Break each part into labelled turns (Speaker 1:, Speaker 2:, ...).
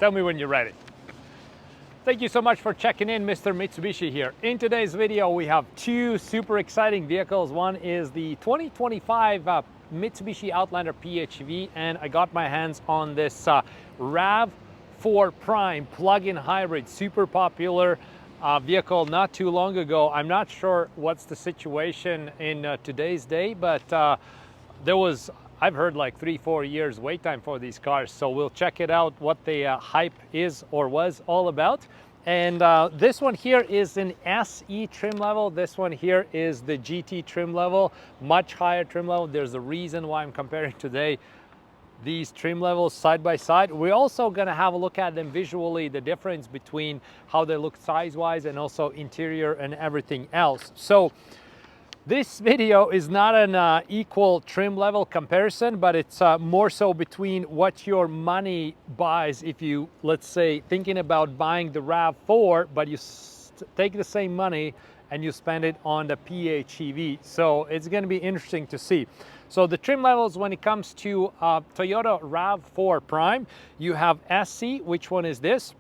Speaker 1: Tell me when you're ready. Thank you so much for checking in. Mr. Mitsubishi here. In today's video, we have two super exciting vehicles. One is the 2025 Mitsubishi Outlander PHEV, and I got my hands on this RAV4 Prime plug-in hybrid, super popular vehicle not too long ago. I'm not sure what's the situation in today's day, but I've heard like 3-4 years wait time for these cars, so we'll check it out, what the hype is or was all about. And this one here is an SE trim level. This one here is the GT trim level, much higher trim level. There's a reason why I'm comparing today these trim levels side by side. We're also going to have a look at them visually, the difference between how they look size-wise and also interior and everything else. So this video is not an equal trim level comparison, but it's more so between what your money buys if you, let's say, thinking about buying the RAV4, but you take the same money and you spend it on the PHEV. So it's going to be interesting to see. So the trim levels when it comes to Toyota RAV4 Prime, you have SE, which one is this?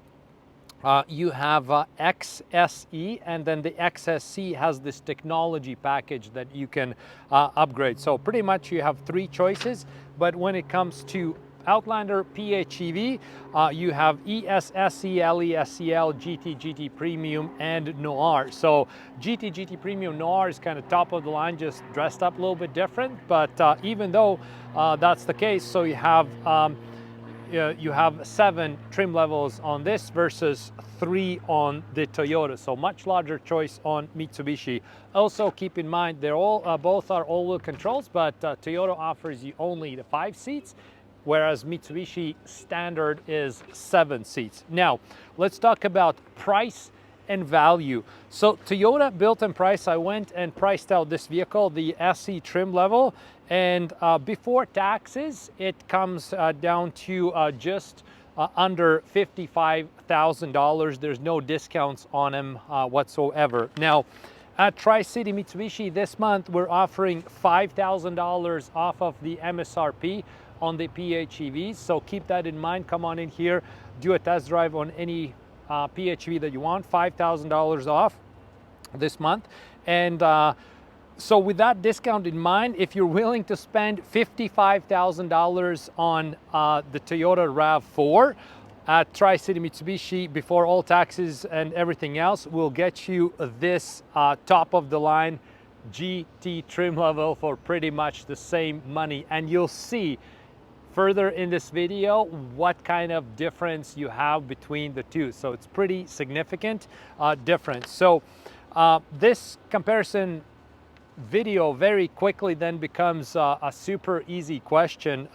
Speaker 1: You have XSE, and then the XSC has this technology package that you can upgrade. So pretty much you have three choices, but when it comes to Outlander PHEV, you have ESSE, LESCL, GT, GT Premium, and Noir. So GT, GT Premium, Noir is kind of top of the line, just dressed up a little bit different, but even though that's the case, so you have 7 trim levels on this versus 3 on the Toyota, so much larger choice on Mitsubishi. Also keep in mind they're both are all-wheel controls, but Toyota offers you only the 5 seats, whereas Mitsubishi standard is 7 seats. Now let's talk about price and value. So Toyota built and price, I went and priced out this vehicle, the SE trim level, and before taxes it comes down to just under $55,000. There's no discounts on them whatsoever. Now at Tri-City Mitsubishi this month we're offering $5,000 off of the MSRP on the PHEVs, so keep that in mind. Come on in here, do a test drive on any PHEV that you want, $5,000 off this month. And so with that discount in mind, if you're willing to spend $55,000 on the Toyota RAV4 at Tri-City Mitsubishi before all taxes and everything else, we'll get you this top of the line GT trim level for pretty much the same money. And you'll see further in this video what kind of difference you have between the two. So it's pretty significant difference. So this comparison video very quickly then becomes a super easy question.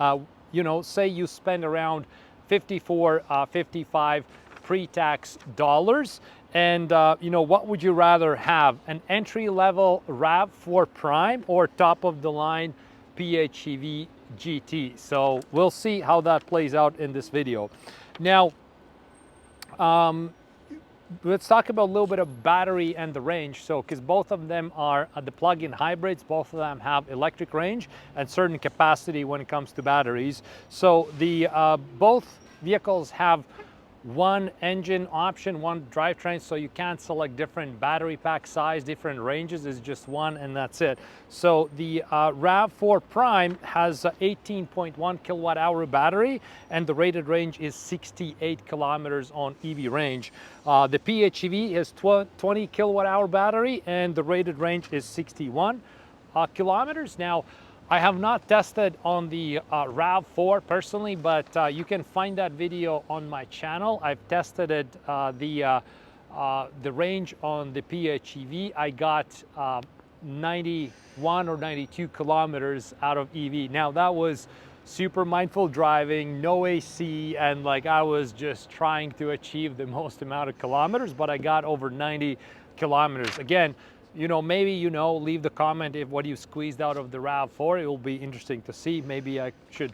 Speaker 1: You know, say you spend around 54, 55 pre-tax dollars, and you know, what would you rather have, an entry-level RAV4 Prime or top of the line PHEV GT? So we'll see how that plays out in this video. Now let's talk about a little bit of battery and the range. So because both of them are the plug-in hybrids, both of them have electric range and certain capacity when it comes to batteries. So the both vehicles have one engine option, one drivetrain, so you can't select different battery pack size, different ranges. It's just one and that's it. So the RAV4 Prime has a 18.1 kilowatt hour battery, and the rated range is 68 kilometers on EV range. The PHEV is 20 kilowatt hour battery, and the rated range is 61 kilometers. Now I have not tested on the RAV4 personally, but you can find that video on my channel. I've tested it, the range on the PHEV. I got 91 or 92 kilometers out of EV. Now that was super mindful driving, no AC, and like I was just trying to achieve the most amount of kilometers, but I got over 90 kilometers. Again, you know, maybe, you know, leave the comment if what you squeezed out of the RAV4. It will be interesting to see. Maybe I should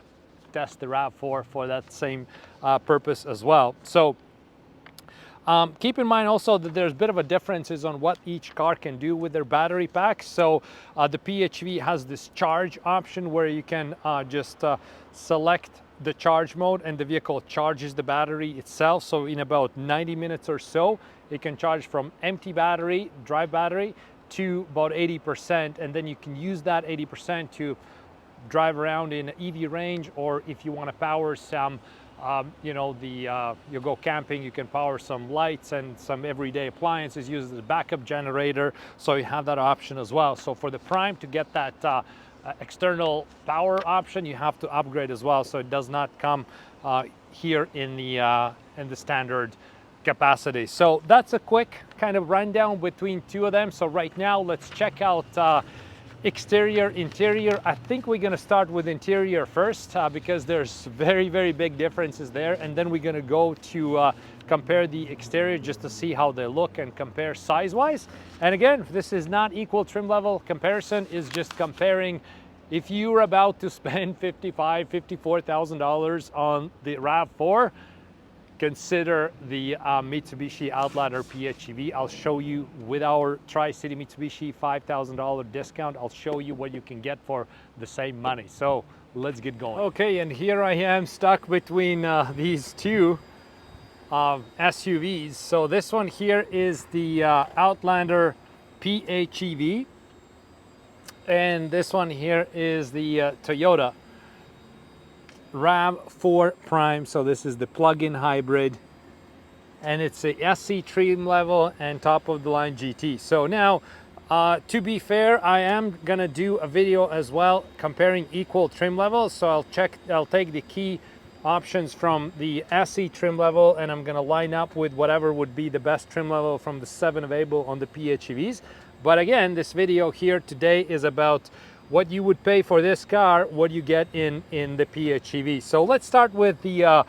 Speaker 1: test the RAV4 for that same purpose as well. So Keep in mind also that there's a bit of a differences on what each car can do with their battery packs. So the PHEV has this charge option where you can just select the charge mode and the vehicle charges the battery itself. So in about 90 minutes or so, it can charge from empty battery, dry battery, to about 80%. And then you can use that 80% to drive around in EV range, or if you want to power some you know, you go camping, you can power some lights and some everyday appliances, use the backup generator, so you have that option as well. So for the Prime, to get that external power option, you have to upgrade as well, so it does not come here in the standard capacity. So that's a quick kind of rundown between two of them. So right now, let's check out exterior, interior. I think we're going to start with interior first because there's very, very big differences there, and then we're going to go to compare the exterior just to see how they look and compare size-wise. And again, this is not equal trim level comparison, is just comparing if you were about to spend $54,000 on the RAV4. Consider the Mitsubishi Outlander PHEV. I'll show you with our Tri-City Mitsubishi $5,000 discount. I'll show you what you can get for the same money. So let's get going. Okay, and here I am stuck between these two SUVs. So this one here is the Outlander PHEV, and this one here is the Toyota RAV4 Prime. So this is the plug-in hybrid, and it's a SC trim level and top of the line GT. So now to be fair, I am gonna do a video as well comparing equal trim levels. So I'll take the key options from the SC trim level, and I'm gonna line up with whatever would be the best trim level from the 7 available on the PHEVs. But again, this video here today is about what you would pay for this car, what you get in the PHEV. So let's start with the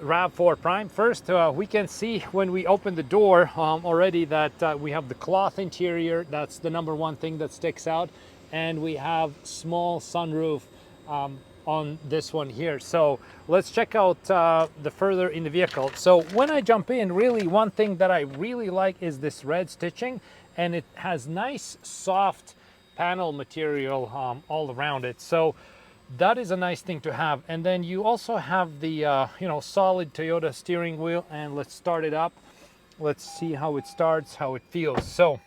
Speaker 1: RAV4 Prime first. We can see when we open the door already that we have the cloth interior. That's the number one thing that sticks out, and we have small sunroof on this one here. So let's check out the further in the vehicle. So when I jump in, really one thing that I really like is this red stitching, and it has nice soft panel material all around it. So that is a nice thing to have. And then you also have the you know, solid Toyota steering wheel, and let's start it up. Let's see how it starts, how it feels. So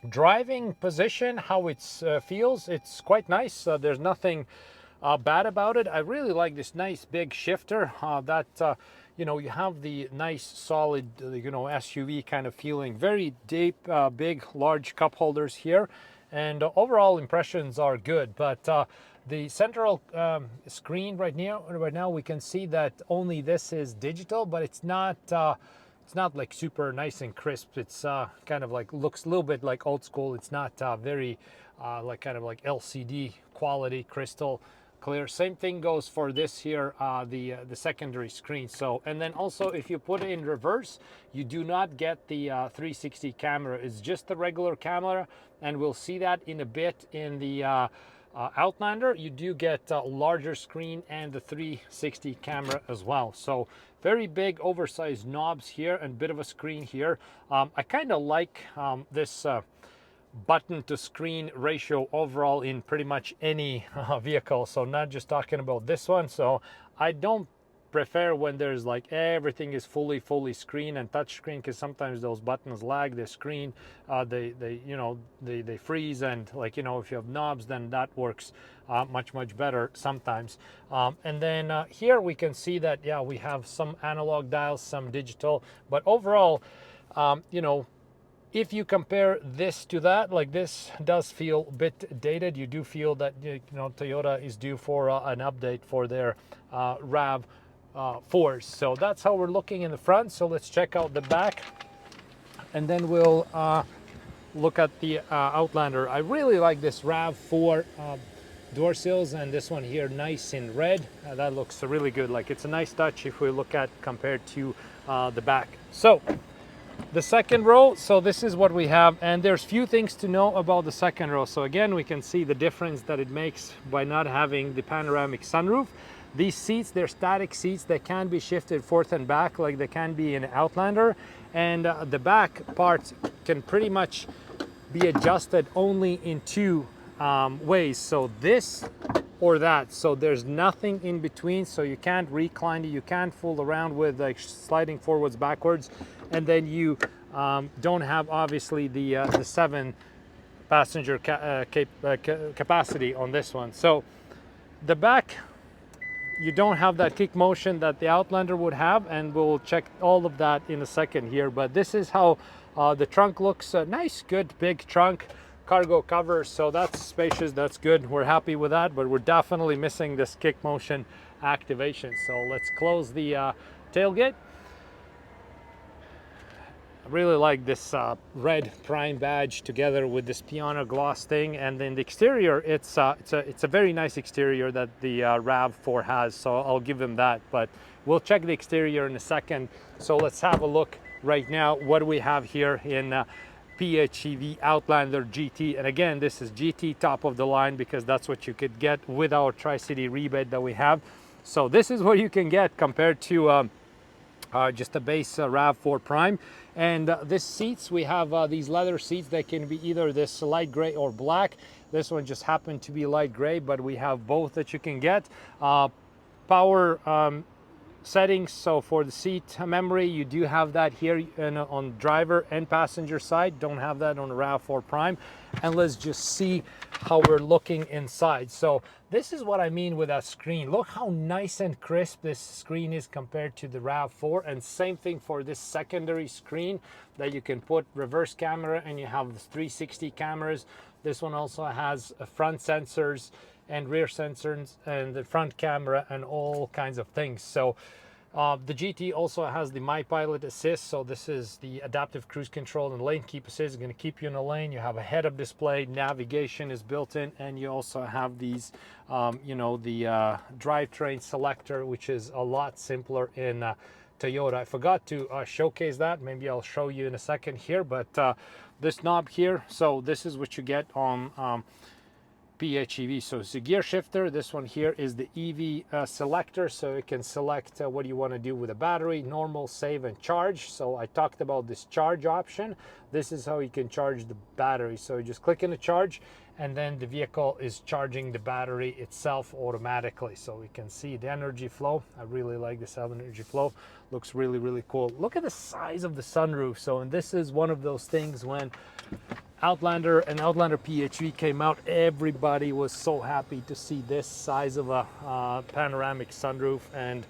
Speaker 1: driving position, how it feels, it's quite nice. There's nothing bad about it. I really like this nice big shifter that you know, you have the nice solid you know, SUV kind of feeling. Very deep, big, large cup holders here, and overall impressions are good. But the central screen right now we can see that only this is digital, but it's not like super nice and crisp. It's kind of like looks a little bit like old school. It's not very like kind of like LCD quality, crystal clear. Same thing goes for this here, the secondary screen. So, and then also if you put it in reverse, you do not get the 360 camera. It's just the regular camera, and we'll see that in a bit in the Outlander. You do get a larger screen and the 360 camera as well. So very big oversized knobs here and bit of a screen here. I kind of like this button to screen ratio overall in pretty much any vehicle. So not just talking about this one. So I don't prefer when there's like everything is fully screen and touch screen, because sometimes those buttons lag the screen, they freeze, and like, you know, if you have knobs, then that works much better sometimes. And then here we can see that, yeah, we have some analog dials, some digital, but overall you know, if you compare this to that, like this does feel a bit dated. You do feel that, you know, Toyota is due for an update for their RAV4s. So that's how we're looking in the front. So let's check out the back, and then we'll look at the Outlander. I really like this RAV4 door sills, and this one here nice in red. That looks really good. Like, it's a nice touch if we look at compared to the back. So the second row, so this is what we have, and there's few things to know about the second row. So again, we can see the difference that it makes by not having the panoramic sunroof. These seats, they're static seats. They can be shifted forth and back like they can be in Outlander. And the back parts can pretty much be adjusted only in two ways. So this or that. So there's nothing in between. So you can't recline it. You can't fool around with like sliding forwards, backwards. And then you don't have obviously the 7 passenger capacity on this one. So the back, you don't have that kick motion that the Outlander would have, and we'll check all of that in a second here. But this is how the trunk looks. Nice, good, big trunk, cargo cover, so that's spacious, that's good. We're happy with that, but we're definitely missing this kick motion activation. So let's close the tailgate. I really like this red Prime badge together with this piano gloss thing, and then the exterior, it's a very nice exterior that the RAV4 has, so I'll give them that, but we'll check the exterior in a second. So let's have a look right now what we have here in PHEV Outlander GT. And again, this is GT, top of the line, because that's what you could get with our Tri-City rebate that we have. So this is what you can get compared to just a base RAV4 Prime. And these seats, we have these leather seats that can be either this light gray or black. This one just happened to be light gray, but we have both that you can get. Power settings, so for the seat memory, you do have that here on driver and passenger side. Don't have that on the RAV4 Prime. And let's just see how we're looking inside. So this is what I mean with that screen. Look how nice and crisp this screen is compared to the RAV4. And same thing for this secondary screen that you can put reverse camera, and you have the 360 cameras. This one also has front sensors and rear sensors and the front camera and all kinds of things. So the GT also has the My Pilot Assist. So this is the adaptive cruise control and lane keep assist. It's going to keep you in a lane. You have a head-up display, navigation is built in, and you also have these, you know, the drivetrain selector, which is a lot simpler in Toyota. I forgot to showcase that. Maybe I'll show you in a second here, but this knob here, so this is what you get on PHEV. So it's a gear shifter. This one here is the EV selector, so you can select what you want to do with the battery, normal, save, and charge. So I talked about this charge option. This is how you can charge the battery. So you just click in the charge, and then the vehicle is charging the battery itself automatically. So we can see the energy flow. I really like this energy flow. Looks really, really cool. Look at the size of the sunroof. So, and this is one of those things when Outlander and Outlander PHEV came out, everybody was so happy to see this size of a panoramic sunroof. And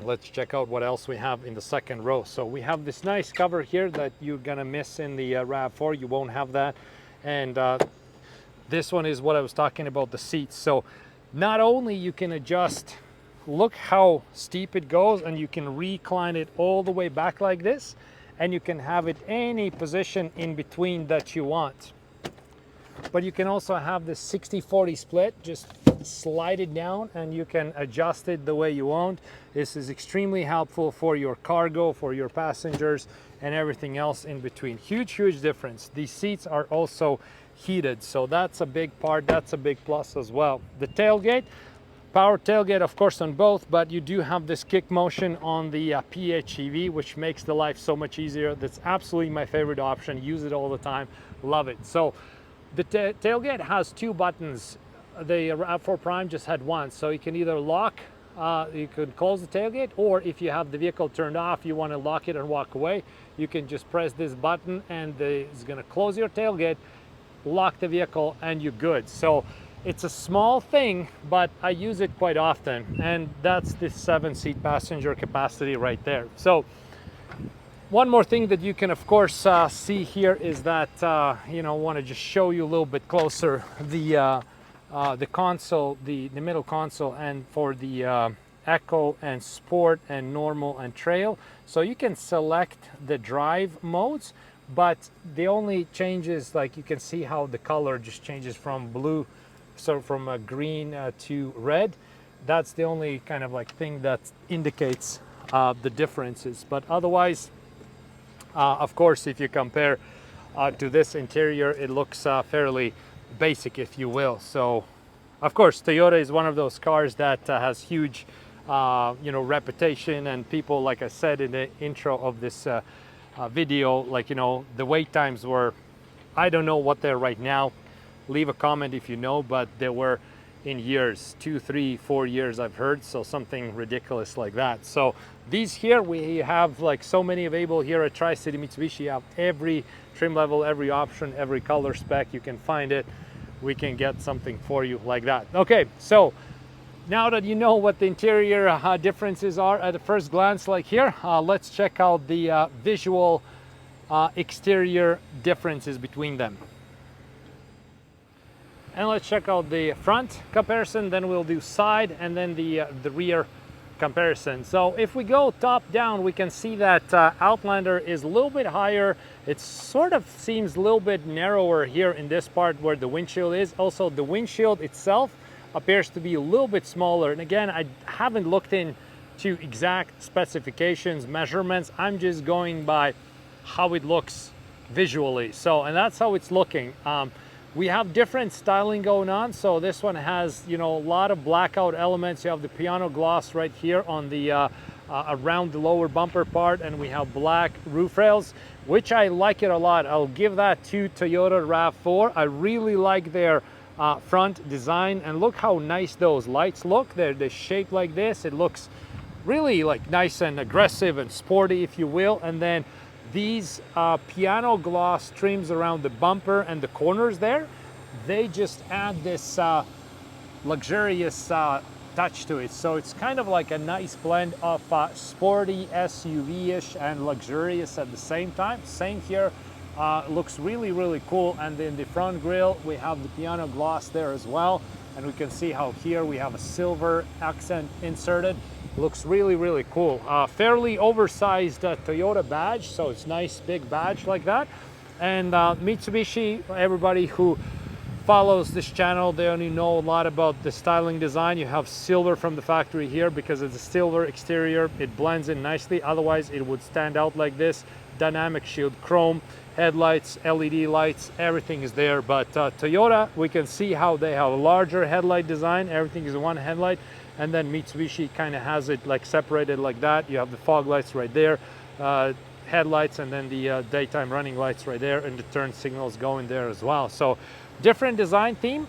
Speaker 1: let's check out what else we have in the second row. So we have this nice cover here that you're gonna miss in the RAV4. You won't have that. And this one is what I was talking about, the seats. So not only you can adjust, look how steep it goes, and you can recline it all the way back like this, and you can have it any position in between that you want. But you can also have this 60-40 split, just slide it down and you can adjust it the way you want. This is extremely helpful for your cargo, for your passengers, and everything else in between. Huge, huge difference. These seats are also heated, so that's a big part, that's a big plus as well. The tailgate, power tailgate of course on both, but you do have this kick motion on the PHEV, which makes the life so much easier. That's absolutely my favorite option. Use it all the time, love it. So the tailgate has 2 buttons. The RAV4 Prime just had one, so you can either lock, you could close the tailgate, or if you have the vehicle turned off, you want to lock it and walk away, you can just press this button and it's going to close your tailgate, lock the vehicle, and you're good. So it's a small thing, but I use it quite often, and that's the 7-seat passenger capacity right there. So one more thing that you can of course see here is that you know, want to just show you a little bit closer the console, the middle console, and for the Eco and Sport and Normal and Trail. So you can select the drive modes, but the only changes, like you can see how the color just changes from blue, so from green to red. That's the only kind of like thing that indicates the differences. But otherwise, of course, if you compare to this interior, it looks fairly basic, if you will. So Of course, Toyota is one of those cars that has huge reputation, and people, like I said in the intro of this video, like, the wait times were, I don't know what they're right now. Leave a comment if you know, but they were in years, 2, 3, 4 years I've heard, so something ridiculous like that. So these here, we have like so many available here at Tri-City Mitsubishi. You have every trim level, every option, every color spec, you can find it. We can get something for you like that. Okay, so now that you know what the interior differences are at the first glance, like here, let's check out the visual exterior differences between them. And let's check out the front comparison, then we'll do side, and then the rear comparison. So if we go top down, we can see that Outlander is a little bit higher. It sort of seems a little bit narrower here in this part where the windshield is. Also, the windshield itself appears to be a little bit smaller. And again, I haven't looked into exact specifications, measurements. I'm just going by how it looks visually. So, and that's how it's looking. We have different styling going on. So this one has, a lot of blackout elements. You have the piano gloss right here on the around the lower bumper part, and we have black roof rails, which I like it a lot. I'll give that to Toyota RAV4. I really like their front design, and look how nice those lights look. They're shaped like this. It looks really like nice and aggressive and sporty, if you will. And then these piano gloss trims around the bumper and the corners there, they just add this luxurious touch to it. So it's kind of like a nice blend of sporty, SUV-ish, and luxurious at the same time. Same here, looks really, really cool. And in the front grille, we have the piano gloss there as well. And we can see how here we have a silver accent inserted. Looks really, really cool. Fairly oversized Toyota badge, so it's nice big badge like that. And Mitsubishi, everybody who follows this channel, they only know a lot about the styling design. You have silver from the factory here because it's a silver exterior. It blends in nicely, otherwise it would stand out like this. Dynamic shield chrome, headlights, LED lights, everything is there. But Toyota, we can see how they have a larger headlight design. Everything is one headlight. And then Mitsubishi kind of has it like separated like that. You have the fog lights right there, headlights, and then the daytime running lights right there, and the turn signals going there as well. So different design theme.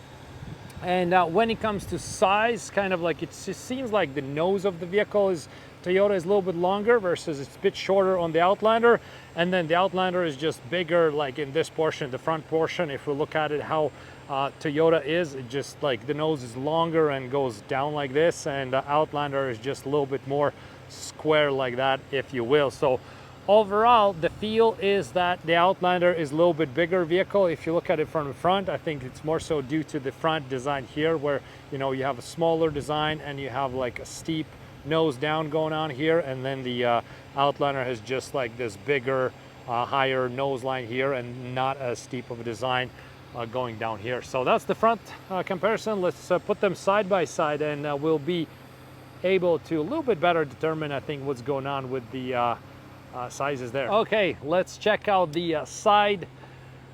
Speaker 1: And when it comes to size, kind of like it just seems like the nose of the vehicle is, Toyota is a little bit longer versus it's a bit shorter on the Outlander. And then the Outlander is just bigger, like in this portion, the front portion. If we look at it, how Toyota is, it just like the nose is longer and goes down like this, and the Outlander is just a little bit more square like that, if you will. So overall, the feel is that the Outlander is a little bit bigger vehicle. If you look at it from the front, I think it's more so due to the front design here, where you have a smaller design and you have like a steep nose down going on here, and then the Outlander has just like this bigger, higher nose line here, and not as steep of a design going down here. So that's the front comparison. Let's put them side by side, and we'll be able to a little bit better determine, I think, what's going on with the sizes there. Okay, let's check out the side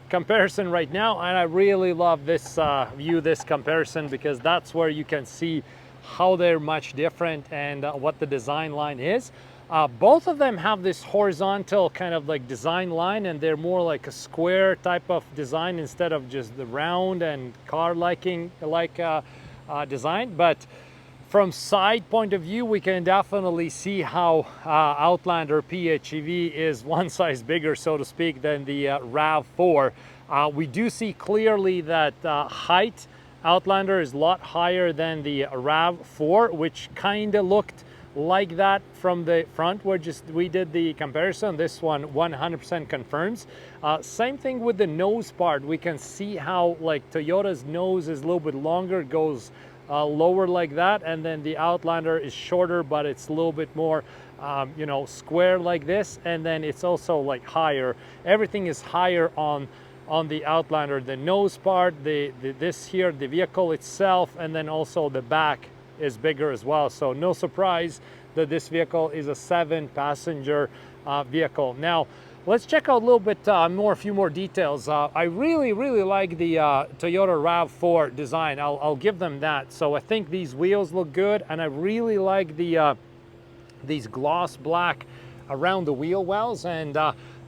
Speaker 1: comparison right now, and I really love this this comparison, because that's where you can see how they're much different and what the design line is. Both of them have this horizontal kind of like design line, and they're more like a square type of design instead of just the round and car liking like design. But from side point of view, we can definitely see how Outlander PHEV is one size bigger, so to speak, than the RAV4. We do see clearly that height, Outlander is a lot higher than the RAV4, which kind of looked like that from the front where we did the comparison. This one 100% confirms. Same thing with the nose part. We can see how like Toyota's nose is a little bit longer, goes lower like that, and then the Outlander is shorter, but it's a little bit more square like this, and then it's also like higher. Everything is higher on the Outlander, the nose part, this here, the vehicle itself, and then also the back is bigger as well. So no surprise that this vehicle is a 7-passenger vehicle. Now, Let's check out a little bit a few more details. I really like the Toyota RAV4 design. I'll give them that. So I think these wheels look good, and I really like the these gloss black around the wheel wells, and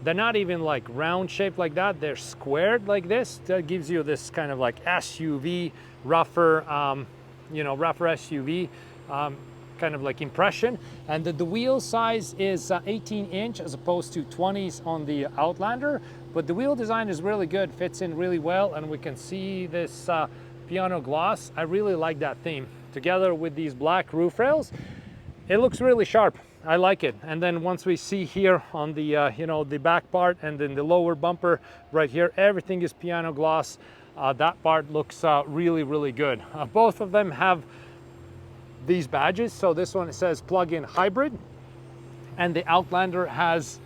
Speaker 1: they're not even like round shaped like that. They're squared like this. That gives you this kind of like SUV, rougher, you know, rougher SUV kind of like impression. And the wheel size is 18-inch as opposed to 20s on the Outlander, but the wheel design is really good, fits in really well, and we can see this piano gloss. I really like that theme together with these black roof rails. It looks really sharp. I like it. And then once we see here on the you know, the back part and then the lower bumper right here, everything is piano gloss. That part looks really good. Both of them have these badges. So this one, it says plug-in hybrid, and the Outlander has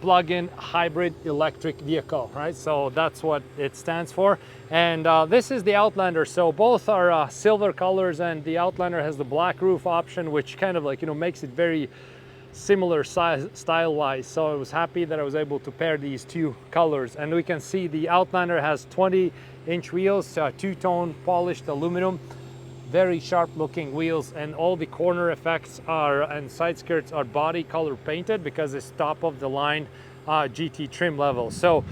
Speaker 1: plug-in hybrid electric vehicle, right? So that's what it stands for. And this is the Outlander. So both are silver colors, and the Outlander has the black roof option, which kind of like, you know, makes it very similar size style-wise. So I was happy that I was able to pair these two colors. And we can see the Outlander has 20-inch wheels, two-tone polished aluminum, very sharp looking wheels, and all the corner effects are and side skirts are body color painted because it's top of the line GT trim level. So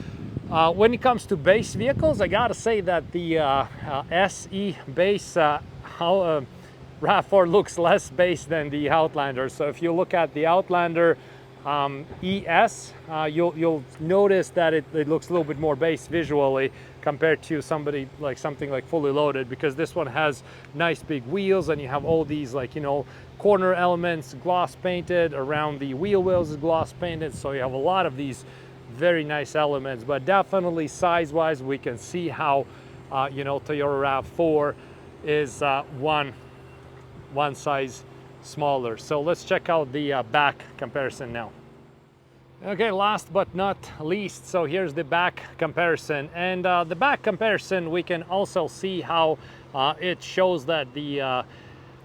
Speaker 1: when it comes to base vehicles, I gotta say that the SE base RAV4 looks less base than the Outlander. So if you look at the Outlander ES, you'll notice that it looks a little bit more base visually compared to something like fully loaded, because this one has nice big wheels, and you have all these, like, you know, corner elements gloss painted around the wheel wells is gloss painted. So you have a lot of these very nice elements, but definitely size wise we can see how you know, Toyota RAV4 is one size smaller. So let's check out the back comparison now. Okay, last but not least, so here's the back comparison. And the back comparison, we can also see how it shows that the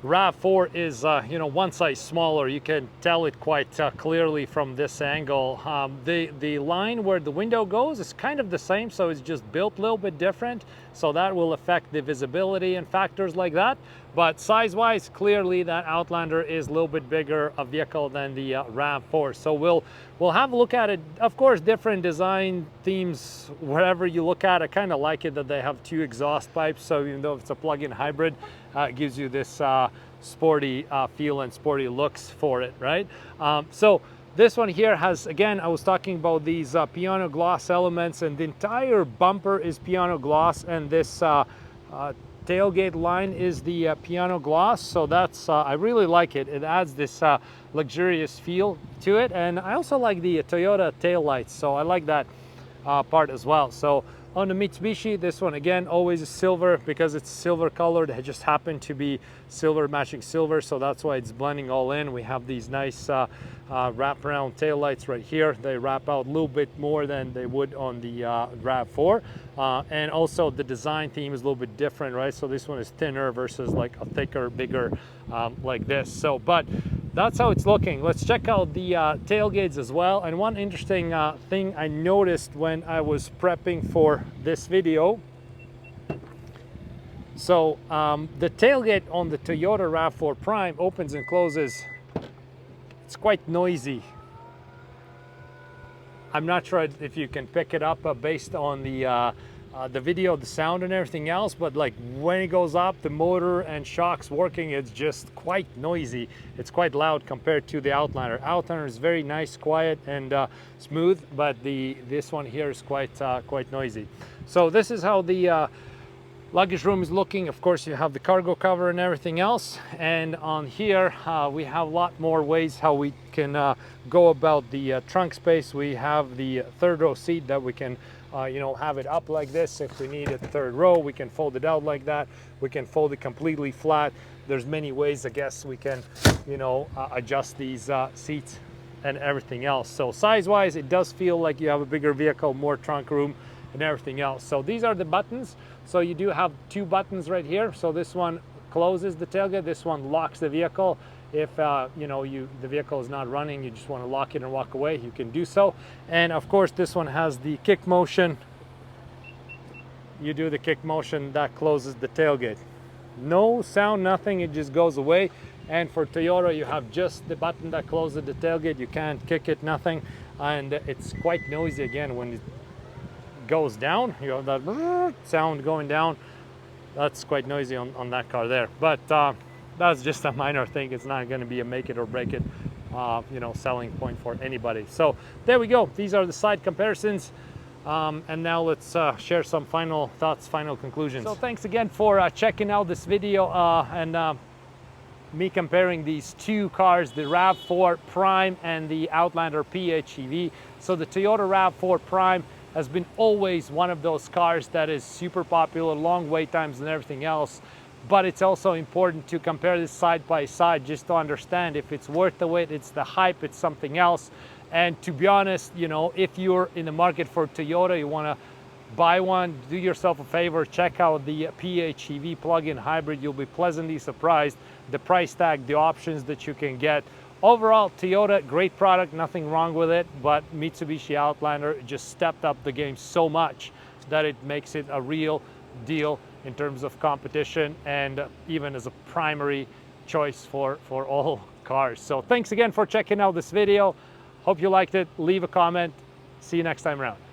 Speaker 1: RAV4 is you know, one size smaller. You can tell it quite clearly from this angle. The line where the window goes is kind of the same, so it's just built a little bit different, so that will affect the visibility and factors like that. But size-wise, clearly that Outlander is a little bit bigger a vehicle than the RAV4. So we'll have a look at it. Of course, different design themes wherever you look at. I kind of like it that they have two exhaust pipes. So even though it's a plug-in hybrid, it gives you this sporty feel and sporty looks for it, right? So this one here has, again, I was talking about these piano gloss elements, and the entire bumper is piano gloss, and this tailgate line is the piano gloss. So that's I really like it. It adds this luxurious feel to it, and I also like the Toyota tail lights, so I like that part as well. So on the Mitsubishi, this one again always is silver because it's silver colored. It just happened to be silver matching silver, so that's why it's blending all in. We have these nice wraparound tail lights right here. They wrap out a little bit more than they would on the RAV4, and also the design theme is a little bit different, right? So this one is thinner versus like a thicker, bigger like this. So, but that's how it's looking. Let's check out the tailgates as well. And one interesting thing I noticed when I was prepping for this video, so the tailgate on the Toyota RAV4 Prime opens and closes. It's quite noisy. I'm not sure if you can pick it up based on the video, the sound and everything else, but like when it goes up, the motor and shocks working, it's just quite noisy. It's quite loud compared to the Outlander. Outlander is very nice, quiet and smooth, but this one here is quite noisy. So this is how the luggage room is looking. Of course, you have the cargo cover and everything else, and on here we have a lot more ways how we can go about the trunk space. We have the third row seat that we can you know, have it up like this. If we need a third row, we can fold it out like that. We can fold it completely flat. There's many ways, I guess, we can, you know, adjust these seats and everything else. So size wise, it does feel like you have a bigger vehicle, more trunk room and everything else. So these are the buttons. So you do have two buttons right here. So this one closes the tailgate, this one locks the vehicle, If you know, the vehicle is not running, you just want to lock it and walk away, you can do so. And of course, this one has the kick motion. You do the kick motion, that closes the tailgate. No sound, nothing, it just goes away. And for Toyota, you have just the button that closes the tailgate. You can't kick it, nothing. And it's quite noisy again when it goes down. You have that sound going down. That's quite noisy on that car there. But that's just a minor thing. It's not going to be a make it or break it, you know, selling point for anybody. So there we go. These are the side comparisons. And now let's share some final thoughts, final conclusions. So thanks again for checking out this video and me comparing these two cars, the RAV4 Prime and the Outlander PHEV. So the Toyota RAV4 Prime has been always one of those cars that is super popular, long wait times and everything else. But it's also important to compare this side by side just to understand if it's worth the wait, it's the hype, it's something else. And to be honest, you know, if you're in the market for Toyota, you want to buy one, do yourself a favor, check out the PHEV plug-in hybrid. You'll be pleasantly surprised. The price tag, the options that you can get. Overall, Toyota, great product, nothing wrong with it, but Mitsubishi Outlander just stepped up the game so much that it makes it a real deal in terms of competition and even as a primary choice for all cars. So thanks again for checking out this video. Hope you liked it. Leave a comment. See you next time around.